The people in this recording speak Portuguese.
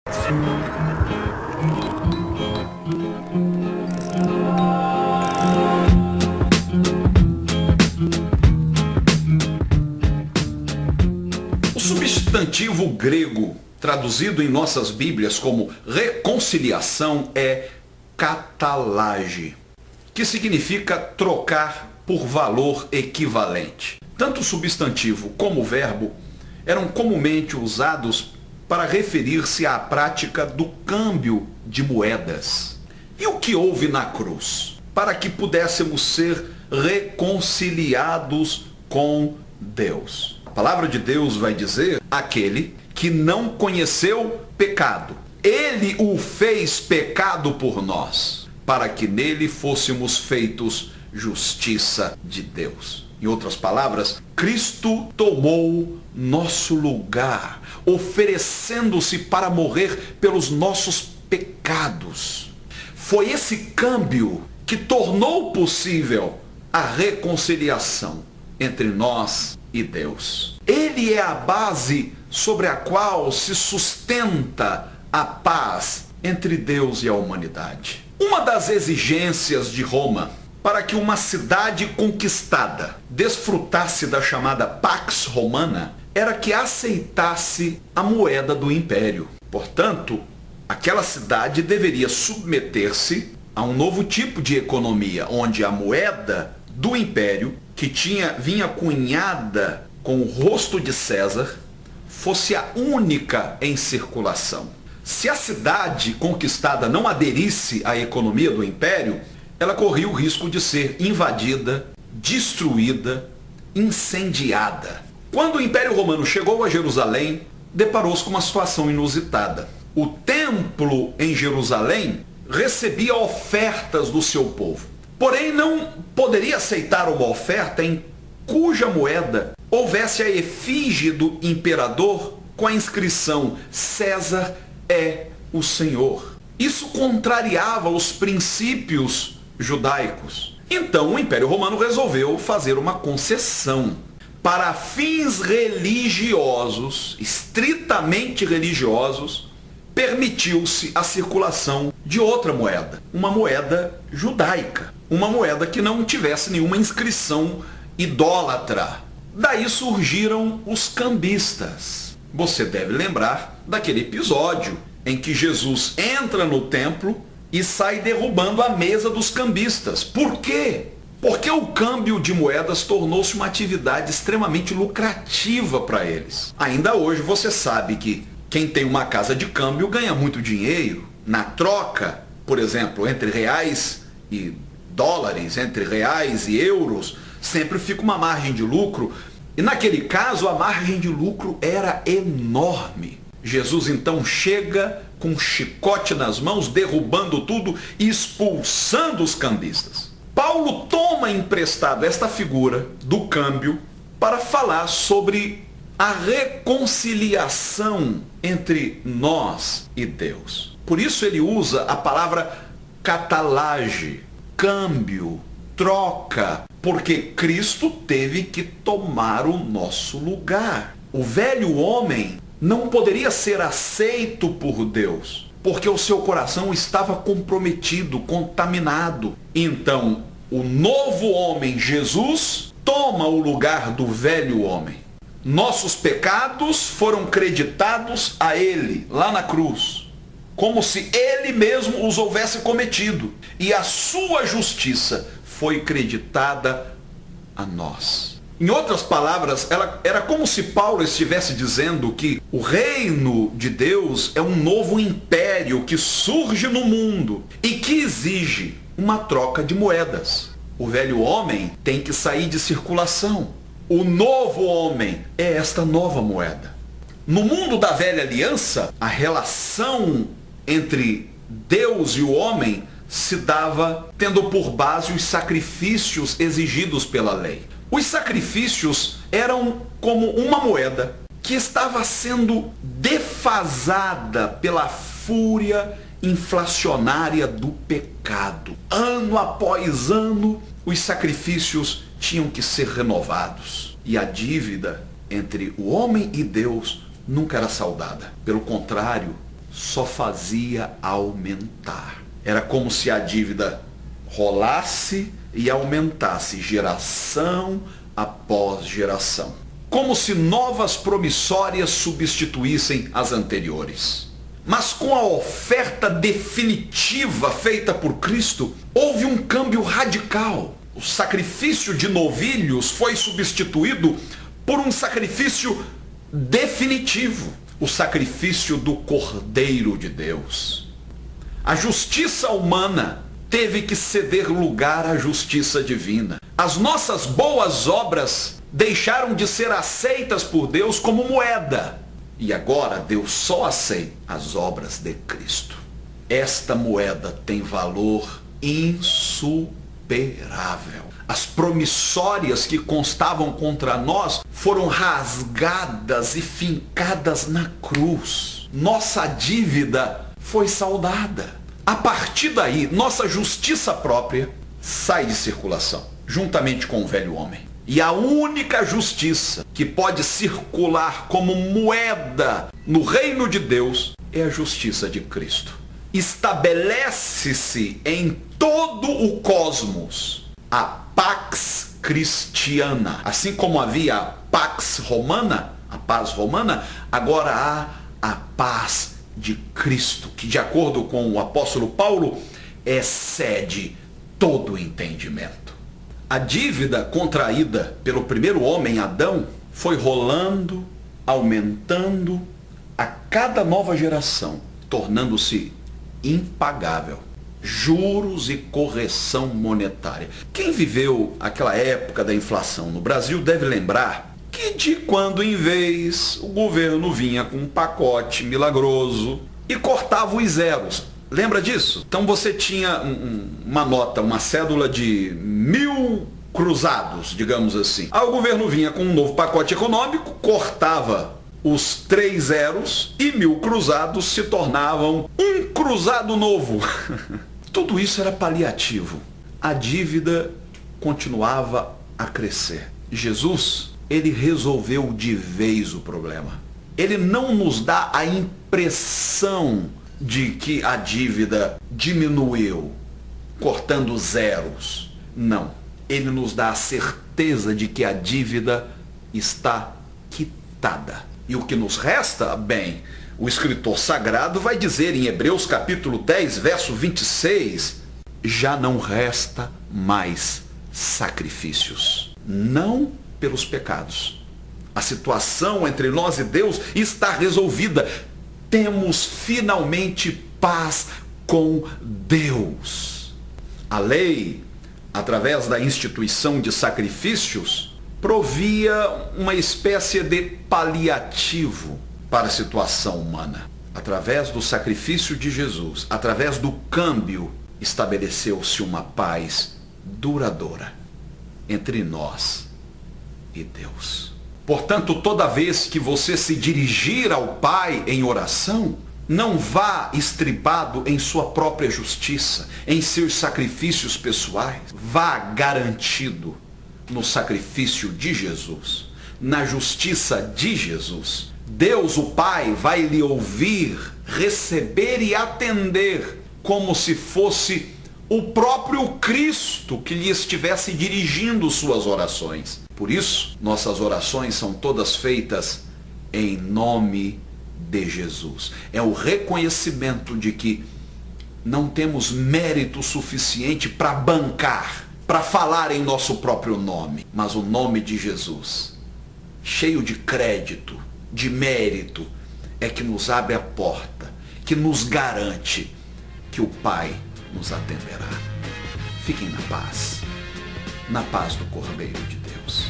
O substantivo grego traduzido em nossas Bíblias como reconciliação é katalage, que significa trocar por valor equivalente. Tanto o substantivo como o verbo eram comumente usados para referir-se à prática do câmbio de moedas. E o que houve na cruz? Para que pudéssemos ser reconciliados com Deus. A palavra de Deus vai dizer: aquele que não conheceu pecado, ele o fez pecado por nós, para que nele fôssemos feitos justiça de Deus. Em outras palavras, Cristo tomou nosso lugar, oferecendo-se para morrer pelos nossos pecados. Foi esse câmbio que tornou possível a reconciliação entre nós e Deus. Ele é a base sobre a qual se sustenta a paz entre Deus e a humanidade. Uma das exigências de Roma para que uma cidade conquistada desfrutasse da chamada Pax Romana era que aceitasse a moeda do império. Portanto, aquela cidade deveria submeter-se a um novo tipo de economia, onde a moeda do império, que vinha cunhada com o rosto de César, fosse a única em circulação. Se a cidade conquistada não aderisse à economia do império, ela corria o risco de ser invadida, destruída, incendiada. Quando o Império Romano chegou a Jerusalém, deparou-se com uma situação inusitada. O templo em Jerusalém recebia ofertas do seu povo. Porém, não poderia aceitar uma oferta em cuja moeda houvesse a efígie do imperador com a inscrição César é o Senhor. Isso contrariava os princípios judaicos. Então o Império Romano resolveu fazer uma concessão. Para fins religiosos, estritamente religiosos, permitiu-se a circulação de outra moeda, uma moeda judaica, uma moeda que não tivesse nenhuma inscrição idólatra. Daí surgiram os cambistas. Você deve lembrar daquele episódio em que Jesus entra no templo e sai derrubando a mesa dos cambistas. Por quê? Porque o câmbio de moedas tornou-se uma atividade extremamente lucrativa para eles. Ainda hoje você sabe que quem tem uma casa de câmbio ganha muito dinheiro. Na troca, por exemplo, entre reais e dólares, entre reais e euros, sempre fica uma margem de lucro. E naquele caso a margem de lucro era enorme. Jesus então chega com um chicote nas mãos, derrubando tudo e expulsando os cambistas. Paulo toma emprestado esta figura do câmbio para falar sobre a reconciliação entre nós e Deus. Por isso ele usa a palavra katalage, câmbio, troca, porque Cristo teve que tomar o nosso lugar. O velho homem não poderia ser aceito por Deus, porque o seu coração estava comprometido, contaminado. Então, o novo homem, Jesus, toma o lugar do velho homem. Nossos pecados foram creditados a ele, lá na cruz, como se ele mesmo os houvesse cometido. E a sua justiça foi creditada a nós. Em outras palavras, era como se Paulo estivesse dizendo que o reino de Deus é um novo império que surge no mundo e que exige uma troca de moedas. O velho homem tem que sair de circulação. O novo homem é esta nova moeda. No mundo da velha aliança, a relação entre Deus e o homem se dava tendo por base os sacrifícios exigidos pela lei. Os sacrifícios eram como uma moeda que estava sendo defasada pela fúria inflacionária do pecado. Ano após ano, os sacrifícios tinham que ser renovados. E a dívida entre o homem e Deus nunca era saldada. Pelo contrário, só fazia aumentar. Era como se a dívida rolasse e aumentasse geração após geração. Como se novas promissórias substituíssem as anteriores. Mas com a oferta definitiva feita por Cristo, houve um câmbio radical. O sacrifício de novilhos foi substituído por um sacrifício definitivo. O sacrifício do Cordeiro de Deus. A justiça humana teve que ceder lugar à justiça divina. As nossas boas obras deixaram de ser aceitas por Deus como moeda. E agora Deus só aceita as obras de Cristo. Esta moeda tem valor insuperável. As promissórias que constavam contra nós foram rasgadas e fincadas na cruz. Nossa dívida foi saldada. A partir daí, nossa justiça própria sai de circulação, juntamente com o velho homem. E a única justiça que pode circular como moeda no reino de Deus é a justiça de Cristo. Estabelece-se em todo o cosmos a Pax Christiana. Assim como havia a Pax Romana, a paz romana, agora há a paz de Cristo, que de acordo com o apóstolo Paulo, excede todo o entendimento. A dívida contraída pelo primeiro homem, Adão, foi rolando, aumentando a cada nova geração, tornando-se impagável. Juros e correção monetária. Quem viveu aquela época da inflação no Brasil deve lembrar que de quando em vez o governo vinha com um pacote milagroso e cortava os zeros. Lembra disso? Então você tinha uma nota, uma cédula de 1.000 cruzados, digamos assim. Aí o governo vinha com um novo pacote econômico, cortava os 3 zeros e 1.000 cruzados se tornavam um cruzado novo. Tudo isso era paliativo. A dívida continuava a crescer. Jesus, ele resolveu de vez o problema. Ele não nos dá a impressão de que a dívida diminuiu, cortando zeros. Não. Ele nos dá a certeza de que a dívida está quitada. E o que nos resta? Bem, o escritor sagrado vai dizer em Hebreus capítulo 10, verso 26, já não resta mais sacrifícios, não pelos pecados. A situação entre nós e Deus está resolvida. Temos finalmente paz com Deus. A lei, através da instituição de sacrifícios, provia uma espécie de paliativo para a situação humana. Através do sacrifício de Jesus, através do câmbio, estabeleceu-se uma paz duradoura entre nós e Deus. Portanto, toda vez que você se dirigir ao Pai em oração, não vá estribado em sua própria justiça, em seus sacrifícios pessoais. Vá garantido no sacrifício de Jesus, na justiça de Jesus. Deus, o Pai, vai lhe ouvir, receber e atender como se fosse o próprio Cristo que lhe estivesse dirigindo suas orações. Por isso, nossas orações são todas feitas em nome de Jesus. É o reconhecimento de que não temos mérito suficiente para bancar, para falar em nosso próprio nome, mas o nome de Jesus, cheio de crédito, de mérito, é que nos abre a porta, que nos garante que o Pai nos atenderá. Fiquem na paz do Cordeiro de Deus.